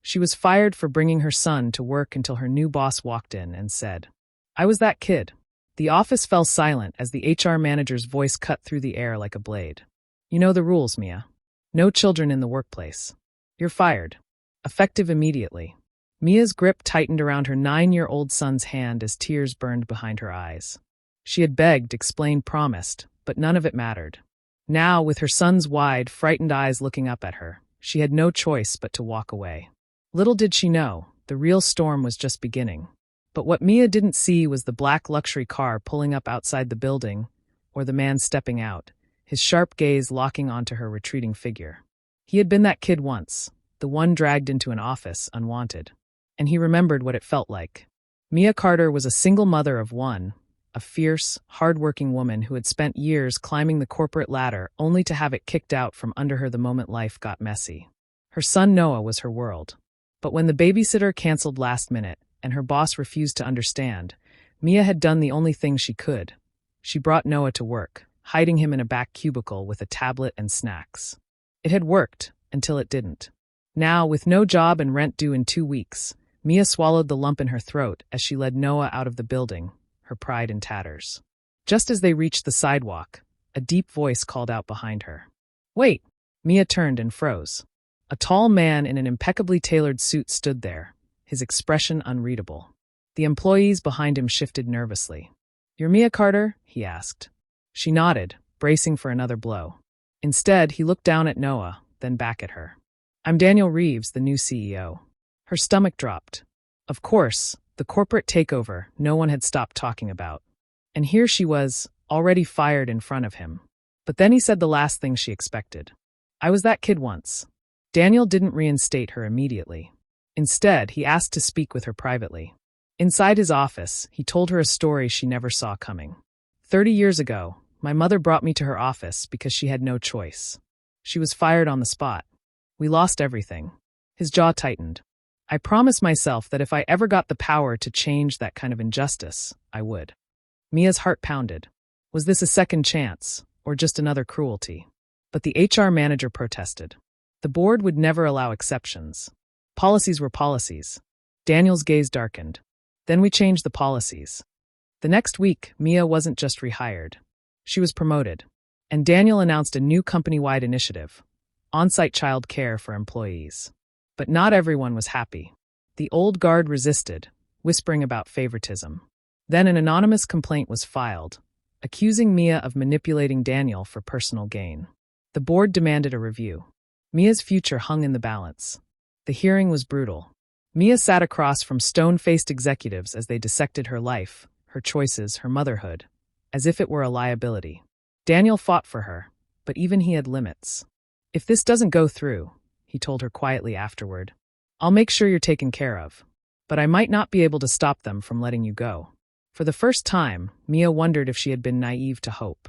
She was fired for bringing her son to work until her new boss walked in and said, "I was that kid." The office fell silent as the HR manager's voice cut through the air like a blade. "You know the rules, Mia. No children in the workplace. You're fired. Effective immediately." Mia's grip tightened around her 9-year-old son's hand as tears burned behind her eyes. She had begged, explained, promised, but none of it mattered. Now, with her son's wide, frightened eyes looking up at her, she had no choice but to walk away. Little did she know, the real storm was just beginning. But what Mia didn't see was the black luxury car pulling up outside the building, or the man stepping out, his sharp gaze locking onto her retreating figure. He had been that kid once, the one dragged into an office, unwanted. And he remembered what it felt like. Mia Carter was a single mother of one, a fierce, hard-working woman who had spent years climbing the corporate ladder only to have it kicked out from under her the moment life got messy. Her son Noah was her world. But when the babysitter canceled last minute and her boss refused to understand, Mia had done the only thing she could. She brought Noah to work, hiding him in a back cubicle with a tablet and snacks. It had worked, until it didn't. Now, with no job and rent due in 2 weeks, Mia swallowed the lump in her throat as she led Noah out of the building, her pride in tatters. Just as they reached the sidewalk, a deep voice called out behind her. "Wait!" Mia turned and froze. A tall man in an impeccably tailored suit stood there, his expression unreadable. The employees behind him shifted nervously. "You're Mia Carter?" he asked. She nodded, bracing for another blow. Instead, he looked down at Noah, then back at her. "I'm Daniel Reeves, the new CEO." Her stomach dropped. Of course, the corporate takeover no one had stopped talking about. And here she was, already fired in front of him. But then he said the last thing she expected. "I was that kid once." Daniel didn't reinstate her immediately. Instead, he asked to speak with her privately. Inside his office, he told her a story she never saw coming. 30 years ago, my mother brought me to her office because she had no choice. She was fired on the spot. We lost everything. His jaw tightened. I promised myself that if I ever got the power to change that kind of injustice, I would. Mia's heart pounded. Was this a second chance, or just another cruelty? But the HR manager protested. The board would never allow exceptions. Policies were policies. Daniel's gaze darkened. Then we changed the policies. The next week, Mia wasn't just rehired. She was promoted. And Daniel announced a new company-wide initiative, on-site child care for employees. But not everyone was happy. The old guard resisted, whispering about favoritism. Then an anonymous complaint was filed, accusing Mia of manipulating Daniel for personal gain. The board demanded a review. Mia's future hung in the balance. The hearing was brutal. Mia sat across from stone-faced executives as they dissected her life, her choices, her motherhood, as if it were a liability. Daniel fought for her, but even he had limits. "If this doesn't go through," he told her quietly afterward, "I'll make sure you're taken care of. But I might not be able to stop them from letting you go." For the first time, Mia wondered if she had been naive to hope.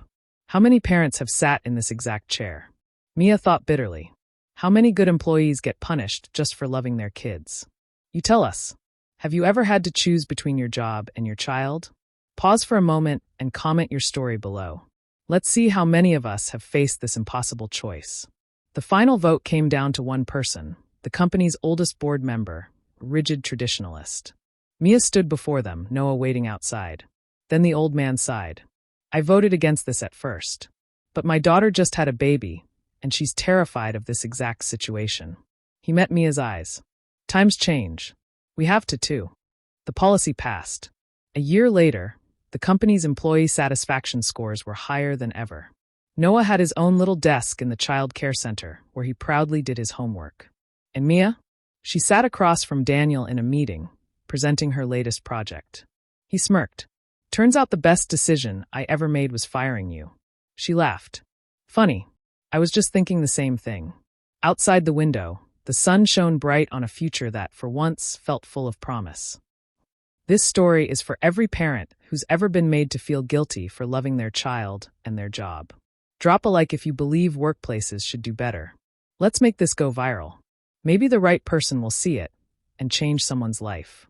How many parents have sat in this exact chair? Mia thought bitterly. How many good employees get punished just for loving their kids? You tell us. Have you ever had to choose between your job and your child? Pause for a moment and comment your story below. Let's see how many of us have faced this impossible choice. The final vote came down to one person, the company's oldest board member, a rigid traditionalist. Mia stood before them, Noah waiting outside. Then the old man sighed. "I voted against this at first. But my daughter just had a baby, and she's terrified of this exact situation." He met Mia's eyes. "Times change. We have to too." The policy passed. A year later, the company's employee satisfaction scores were higher than ever. Noah had his own little desk in the child care center, where he proudly did his homework. And Mia? She sat across from Daniel in a meeting, presenting her latest project. He smirked. "Turns out the best decision I ever made was firing you." She laughed. "Funny. I was just thinking the same thing." Outside the window, the sun shone bright on a future that, for once, felt full of promise. This story is for every parent who's ever been made to feel guilty for loving their child and their job. Drop a like if you believe workplaces should do better. Let's make this go viral. Maybe the right person will see it and change someone's life.